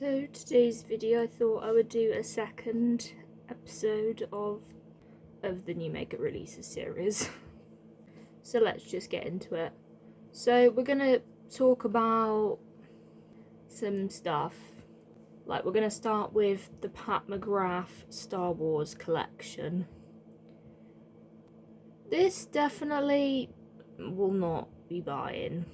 So today's video, I thought I would do a second episode of the new makeup releases series. So let's just get into it. So we're gonna talk about some stuff. Like, we're gonna start with the Pat McGrath Star Wars collection. This definitely will not be buying.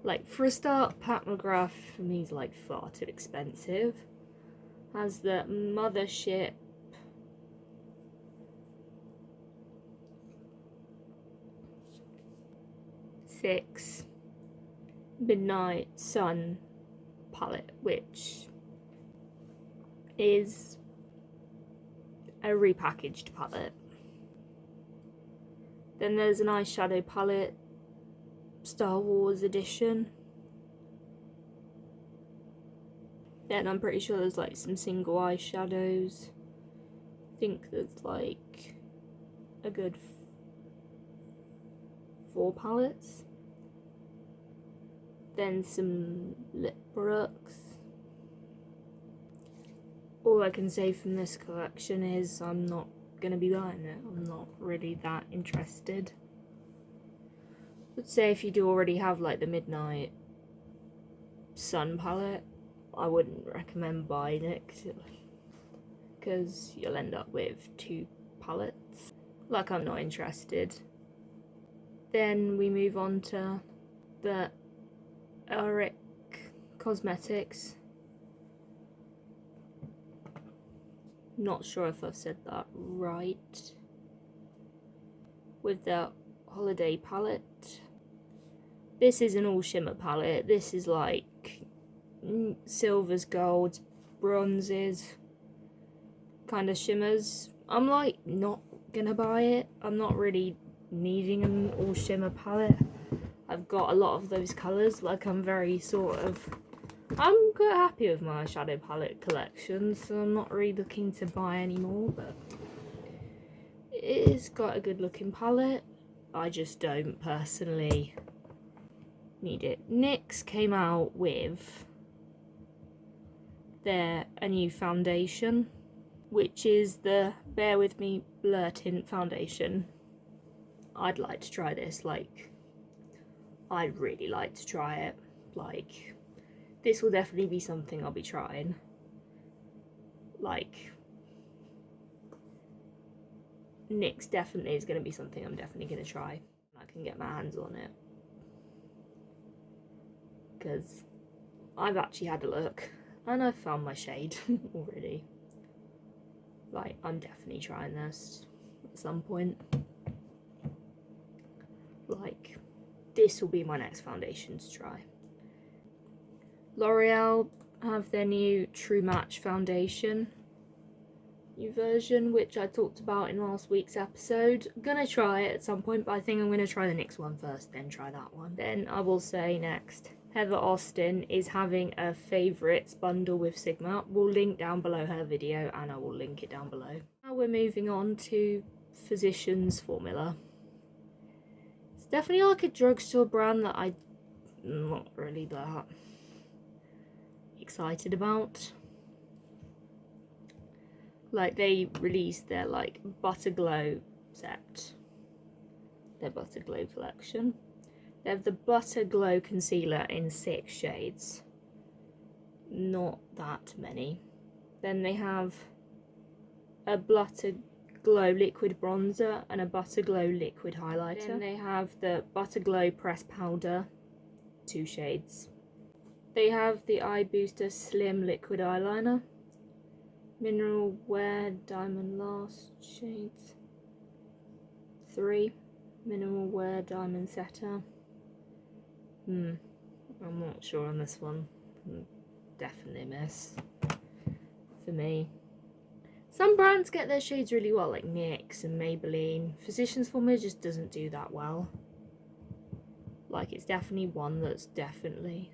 Like, for a start, Pat McGrath for me is like far too expensive. Has the Mothership Six Midnight Sun palette, which is a repackaged palette. Then there's an eyeshadow palette, Star Wars edition. Then I'm pretty sure there's like some single eyeshadows. I think there's like a good 4 palettes. Then some lip products. All I can say from this collection is I'm not gonna be buying it. I'm not really that interested. I'd say if you do already have like the Midnight Sun palette, I wouldn't recommend buying it because you'll end up with 2 palettes. Like, I'm not interested. Then we move on to the Auric Cosmetics. Not sure if I've said that right. With the Holiday palette. This is an all shimmer palette. This is like silvers, golds, bronzes, kind of shimmers. I'm like not gonna buy it. I'm not really needing an all shimmer palette. I've got a lot of those colours. Like, I'm very I'm quite happy with my eyeshadow palette collection, so I'm not really looking to buy any more, but it has got a good looking palette. I just don't personally need it. NYX came out with a new foundation, which is the Bear With Me Blur Tint foundation. I'd like to try this. Like, I'd really like to try it. Like, this will definitely be something I'll be trying. Like, NYX definitely is going to be something I'm definitely going to try. I can get my hands on it, because I've actually had a look and I've found my shade already. Like, I'm definitely trying this at some point. Like, this will be my next foundation to try. L'Oreal have their new True Match foundation, new version, which I talked about in last week's episode. I'm gonna try it at some point, but I think I'm gonna try the NYX one first, then try that one. Then I will say next, Heather Austin is having a favourites bundle with Sigma. We'll link down below her video, and I will link it down below. Now we're moving on to Physicians Formula. It's definitely like a drugstore brand that I'm not really that excited about. Like, they released their like Butter Glow set, their Butter Glow collection. They have the Butter Glow concealer in 6 shades, not that many. Then they have a Butter Glow liquid bronzer and a Butter Glow liquid highlighter. Then they have the Butter Glow pressed powder, 2 shades. They have the Eye Booster Slim Liquid Eyeliner, Mineral Wear Diamond Last shades, 3, Mineral Wear Diamond Setter. I'm not sure on this one. Definitely a miss for me. Some brands get their shades really well, like NYX and Maybelline. Physicians Formula just doesn't do that well. Like, it's definitely one that's definitely...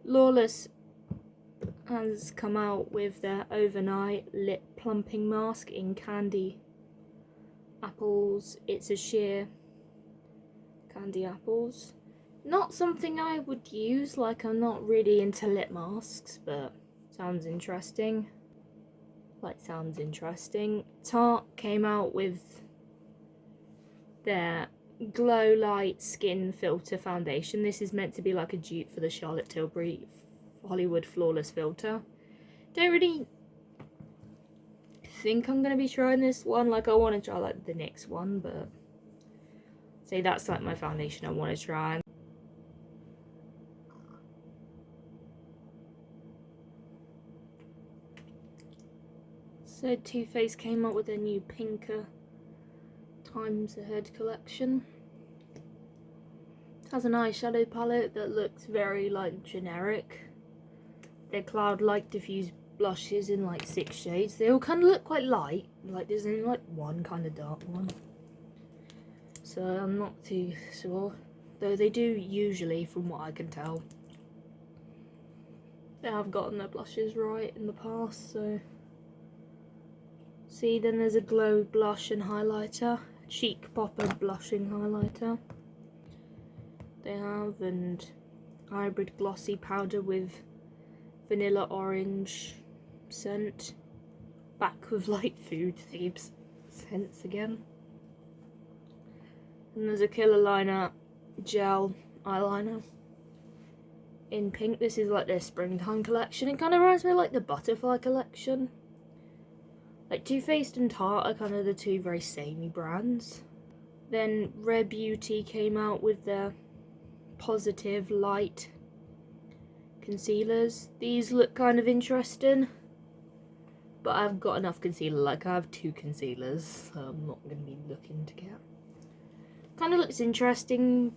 Lawless has come out with their Overnight Lip Plumping Mask in Candy Apples. It's a sheer Candy Apples. Not something I would use, like I'm not really into lip masks, but sounds interesting. Sounds interesting. Tarte came out with their Glow Light Skin Filter Foundation. This is meant to be like a dupe for the Charlotte Tilbury Hollywood Flawless Filter. Don't really think I'm going to be trying this one. Like, I want to try like the next one, but say that's like my foundation I want to try. So Too Faced came up with a new pinker Times Ahead collection. It has an eyeshadow palette that looks very like generic. They're Cloud Light Diffuse blushes in like 6 shades. They all kind of look quite light. Like there's only like one kind of dark one. So I'm not too sure. Though they do usually, from what I can tell, they have gotten their blushes right in the past, so. See, then there's a Glow Blush and Highlighter. Cheek Popper Blushing Highlighter. They have, and Hybrid Glossy Powder with Vanilla Orange scent. Back with like food themes scents again. And there's a Killer Liner Gel Eyeliner in pink. This is like their springtime collection. It kind of reminds me of like the Butterfly collection. Like Too Faced and Tarte are kind of the two very samey brands. Then Rare Beauty came out with their Positive Light concealers. These look kind of interesting, but I've got enough concealer. Like I have 2 concealers, so I'm not going to be looking to get. Kind of looks interesting,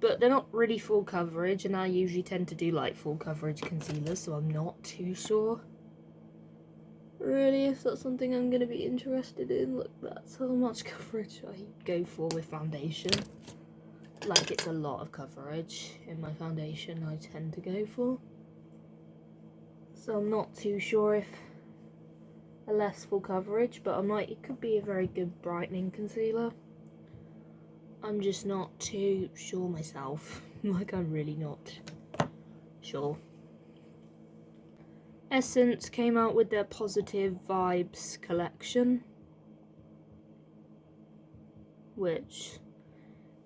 but they're not really full coverage, and I usually tend to do like full coverage concealers, so I'm not too sure really if that's something I'm going to be interested in. Look, that's how much coverage I go for with foundation. Like it's a lot of coverage in my foundation I tend to go for. So I'm not too sure if a less full coverage, but I'm like, it could be a very good brightening concealer. I'm just not too sure myself. Like I'm really not sure. Essence came out with their Positive Vibes collection, which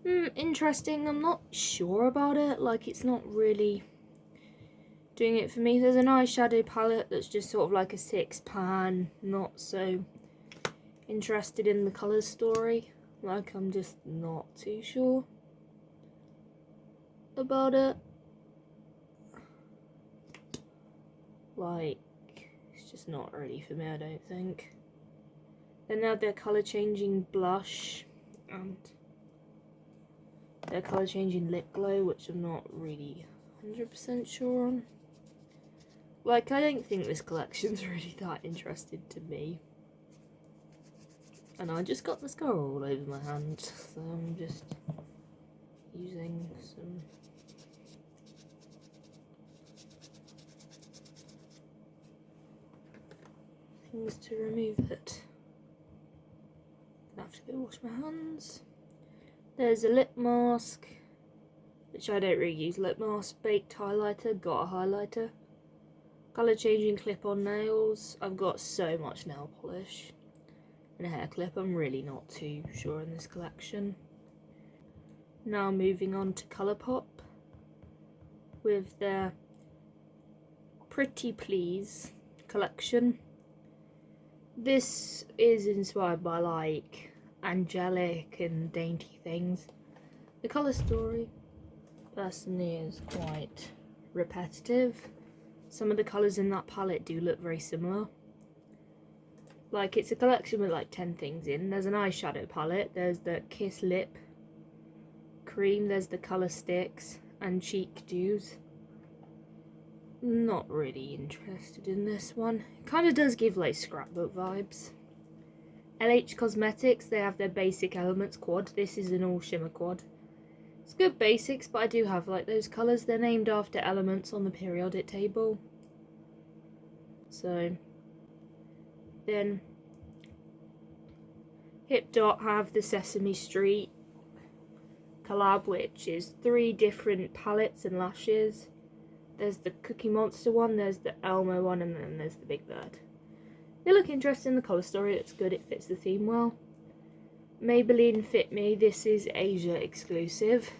interesting. I'm not sure about it. Like it's not really doing it for me. There's an eyeshadow palette that's just sort of like a 6-pan. Not so interested in the colour story. Like I'm just not too sure about it. Like it's just not really for me, I don't think. Then they have their colour changing blush and their colour changing lip glow, which I'm not really 100% sure on. Like I don't think this collection's really that interested to me. And I just got mascara all over my hand, so I'm just using some things to remove it. I have to go wash my hands. There's a lip mask, which I don't really use lip mask. Baked highlighter, got a highlighter. Colour changing clip-on nails. I've got so much nail polish. And a hair clip. I'm really not too sure in this collection. Now moving on to Colourpop with their Pretty Please collection. This is inspired by like angelic and dainty things. The colour story personally is quite repetitive. Some of the colours in that palette do look very similar. Like it's a collection with like 10 things in. There's an eyeshadow palette, there's the Kiss Lip Cream, there's the colour sticks and cheek dews. Not really interested in this one. It kind of does give like scrapbook vibes. LH Cosmetics, they have their Basic Elements quad. This is an all shimmer quad. It's good basics, but I do have like those colours. They're named after elements on the periodic table. So then Hip Dot have the Sesame Street collab, which is 3 different palettes and lashes. There's the Cookie Monster one, there's the Elmo one, and then there's the Big Bird. They look interesting, the colour story looks good, it fits the theme well. Maybelline Fit Me, this is Asia exclusive.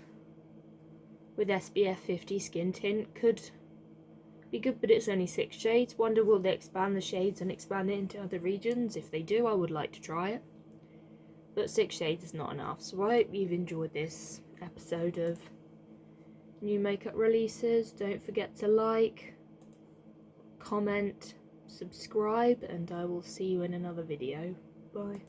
With SPF 50 skin tint, could be good, but it's only 6 shades. Wonder will they expand the shades and expand it into other regions? If they do, I would like to try it. But 6 shades is not enough, so I hope you've enjoyed this episode of new makeup releases. Don't forget to like, comment, subscribe, and I will see you in another video. Bye.